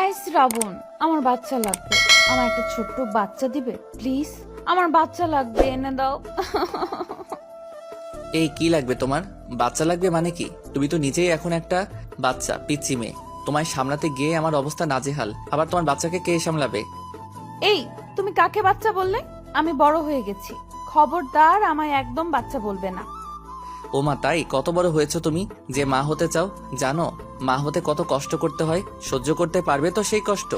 এই শ্রাবণ, আমার বাচ্চা লাগবে। আমার একটা ছোট্ট বাচ্চা দিবে প্লিজ? আমার বাচ্চা লাগবে, এনে দাও। এই কি লাগবে তোমার? বাচ্চা লাগবে মানে কি? তুমি তো নিজেই এখন একটা বাচ্চা, পিচ্চি মেয়ে। তোমায় সামলাতে গিয়ে আমার অবস্থা নাজেহাল, আবার তোমার বাচ্চাকে কে সামলাবে? এই, তুমি কাকে বাচ্চা বললে? আমি বড় হয়ে গেছি, খবরদার আমায় একদম বাচ্চা বলবে না। ও মা, তাই? কত বড় হয়েছো তুমি যে মা হতে চাও? জানো মা হতে কত কষ্ট করতে হয়? সহ্য করতে পারবে তো সেই কষ্ট?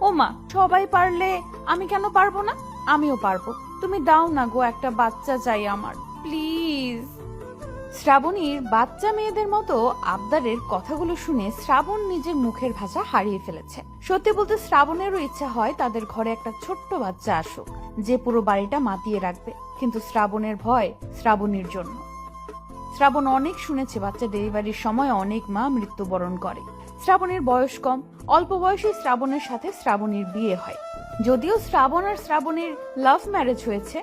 ও মা, সবাই পারলে আমি কেন পারবো না? আমিও পারবো। তুমি দাও না গো, একটা বাচ্চা চাই আমার, প্লিজ। শ্রাবণীর বাচ্চা মেয়েদের মতো আবদারের কথাগুলো শুনে শ্রাবণ নিজের মুখের ভাষা হারিয়ে ফেলেছে। সত্যি বলতে শ্রাবণেরও ইচ্ছা হয় তাদের ঘরে একটা ছোট্ট বাচ্চা আসুক, যে পুরো বাড়িটা মাতিয়ে রাখবে। কিন্তু শ্রাবণের ভয় শ্রাবণীর জন্য। শ্রাবণ অনেক শুনেছে বাচ্চা ডেলিভারির সময় অনেক মা মৃত্যুবরণ করে। শ্রাবণের বয়স কম, অল্প বয়সে শ্রাবণের সাথে শ্রাবণীর বিয়ে হয়। যদিও শ্রাবণ আর শ্রাবণীর লাভ ম্যারেজ হয়েছে,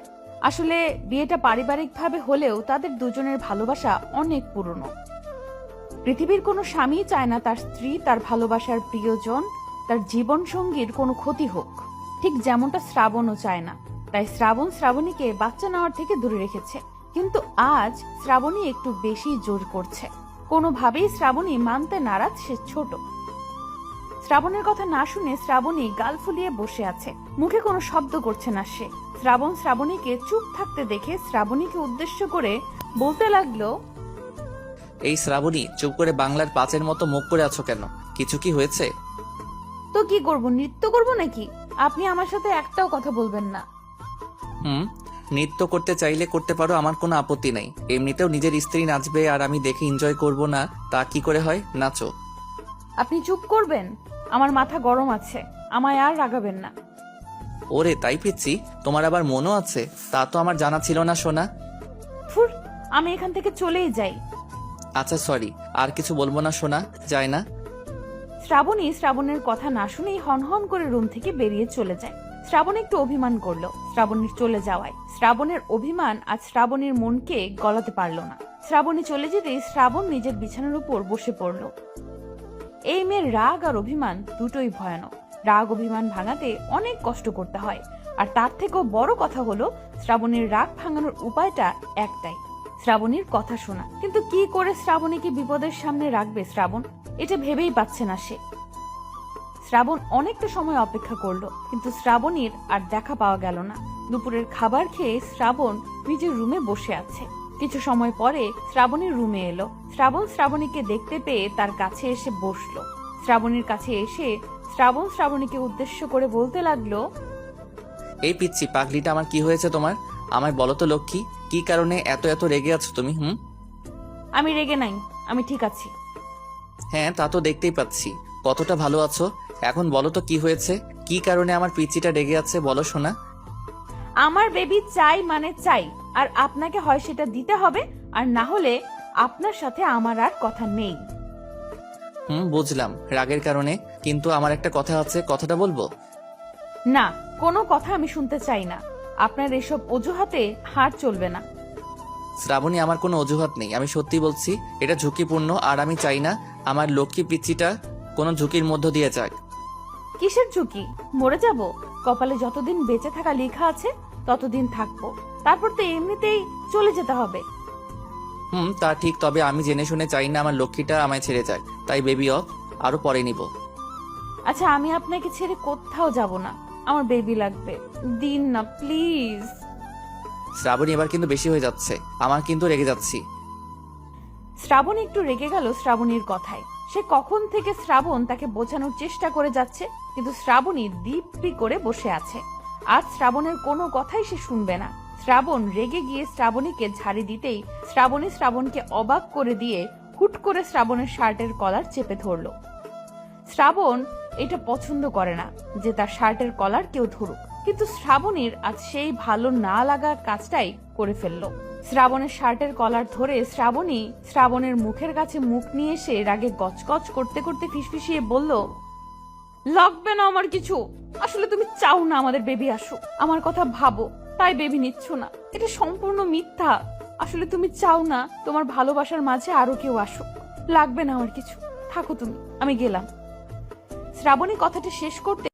আসলে বিয়েটা পারিবারিকভাবে হলেও তাদের দুজনের ভালোবাসা অনেক পুরনো। পৃথিবীর কোনো স্বামী চায় না তার স্ত্রী, তার ভালোবাসার প্রিয়জন, তার জীবন সঙ্গীর কোনো ক্ষতি হোক, ঠিক যেমনটা শ্রাবণও চায় না। তাই শ্রাবণ শ্রাবণীকে বাচ্চা নেওয়ার থেকে দূরে রেখেছে। কিন্তু আজ শ্রাবণী একটু বেশি জোর করছে। কোনোভাবেই শ্রাবণী মানতে নারাজ, সে ছোট। শ্রাবণের কথা না শুনে শ্রাবণী গাল ফুলিয়ে বসে আছে, মুখে কোনো শব্দ করছে না সে। শ্রাবণ শ্রাবণীকে চুপ থাকতে দেখে শ্রাবণীকে উদ্দেশ্য করে বলতে লাগলো, এই শ্রাবণী, চুপ করে বাংলার পাঁচের মতো মুখ করে আছো কেন? কিছু কি হয়েছে? তো কি করব, নৃত্য করব নাকি? আপনি আমার সাথে একটাও কথা বলবেন না। নৃত্য করতে চাইলে করতে পারো, আমার কোনো আপত্তি নাই। এমনিতেও নিজের স্ত্রী নাচবে আর আমি দেখে এনজয় করব না, তা কি করে হয়? নাচো। আপনি চুপ করবেন? আমার মাথা গরম আছে, আমায় আর রাগাবেন না। ওরে তাই পিচ্ছি, তোমার আবার মনও আছে? তা তো আমার জানা ছিল না সোনা। ফুর, আমি এখান থেকে চলেই যাই। আচ্ছা সরি, আর কিছু বলবো না সোনা, যায় না। শ্রাবণী শ্রাবণের কথা না শুনেই হনহন করে রুম থেকে বেরিয়ে চলে যায়। শ্রাবণ একটু অভিমান করলো শ্রাবণীর চলে যাওয়ায়। শ্রাবণের অভিমান আজ শ্রাবণীর মনকে গলাতে পারল না। শ্রাবণী চলে যেতেই শ্রাবণ নিজের বিছানার উপর বসে পড়ল। এই মেয়ের রাগ আর অভিমান দুটোই ভয়ানক। রাগ অভিমান ভাঙাতে অনেক কষ্ট করতে হয়, আর তার থেকেও বড় কথা হলো শ্রাবণীর রাগ ভাঙানোর উপায়টা একটাই, শ্রাবণীর কথা শোনা। কিন্তু কি করে শ্রাবণীকে বিপদের সামনে রাখবে শ্রাবণ, এটা ভেবেই পাচ্ছে না সে। শ্রাবণ অনেকটা সময় অপেক্ষা করলো, কিন্তু শ্রাবণীর আর দেখা পাওয়া গেল না। দুপুরের খাবার খেয়ে শ্রাবণ নিজের রুমে বসে আছে। কিছু সময় পরে শ্রাবণীর রুমে এলো। শ্রাবণ শ্রাবণীকে দেখতে পেয়ে তার কাছে এসে বসলো। শ্রাবণীর কাছে এসে শ্রাবণ শ্রাবণীকে উদ্দেশ্য করে বলতে লাগলো, এই পিচ্ছি পাগলিটা, আমার কি হয়েছে তোমার? আমায় বলো তো লক্ষ্মী, কি কারণে এত এত রেগে আছো তুমি? আমি রেগে নাই, আমি ঠিক আছি। হ্যাঁ, তা তো দেখতেই পাচ্ছি কতটা ভালো আছো। এখন বলো তো কি হয়েছে, কি কারণে আমার পিচ্চিটা রেগে আছে, বলো শোনা। আমার বেবি চাই মানে চাই, আর আপনাকে হয় সেটা দিতে হবে, আর না হলে আপনার সাথে আমার আর কথা নেই। বুঝলাম রাগের কারণে, কিন্তু আমার একটা কথা আছে, কথাটা বলবো? না, কোনো কথা আমি শুনতে চাই না। আপনার এসব অজুহাতে হার চলবে না। শ্রাবণী, আমার কোনো অজুহাত নেই, আমি সত্যি বলছি। এটা ঝুঁকিপূর্ণ, আর আমি চাই না আমার লক্ষ্মী পিচ্চিটা কোনো ঝুঁকির মধ্য দিয়ে যাক। কিসের ঝুঁকি? মরে যাব? কপালে যতদিন বেঁচে থাকা লেখা আছে ততদিন থাকবো, তারপর তো এমনিতেই চলে যেতে হবে। তা ঠিক, তবে আমি জেনে শুনে চাই না আমার লক্ষ্মীটা আমায় ছেড়ে যাক, তাই বেবি অফ আরো পরে নিব। আচ্ছা, আমি আপনাকে ছেড়ে কোথাও যাব না, আমার বেবি লাগবে, দিন না প্লিজ। শ্রাবণী, এবার কিন্তু বেশি হয়ে যাচ্ছে, আমার কিন্তু রেগে যাচ্ছি। শ্রাবণ একটু রেগে গেল শ্রাবণীর কথায়। সে কখন থেকে শ্রাবণ তাকে বোঝানোর চেষ্টা করে যাচ্ছে, কিন্তু শ্রাবণী দিব্যি করে বসে আছে। আজ শ্রাবণের কোনো কথাই সে শুনবে না। শ্রাবণ রেগে গিয়ে শ্রাবণীকে ঝাড়ি দিতেই শ্রাবণী শ্রাবণকে অবাক করে দিয়ে হুট করে শ্রাবণের শার্টের কলার চেপে ধরল। শ্রাবণ এটা পছন্দ করে না যে তার শার্টের কলার কেউ ধরুক, কিন্তু শ্রাবণীর আজ সেই ভালো না লাগার কাজটাই করে ফেললো। শ্রাবণের শার্টের কলার ধরে শ্রাবণী শ্রাবণের মুখের কাছে মুখ নিয়ে এসে রাগে গজগজ করতে করতে ফিসফিসিয়ে বলল, লাগবে না আমার কিছু। আসলে তুমি চাও না আমাদের বেবি আসুক, আমার কথা ভাবো, তাই বেবি নিচ্ছ না। এটা সম্পূর্ণ মিথ্যা। আসলে তুমি চাও না তোমার ভালোবাসার মাঝে আরো কেউ আসুক। লাগবে না আমার কিছু, থাকো তুমি, আমি গেলাম। শ্রাবণী কথাটা শেষ করতে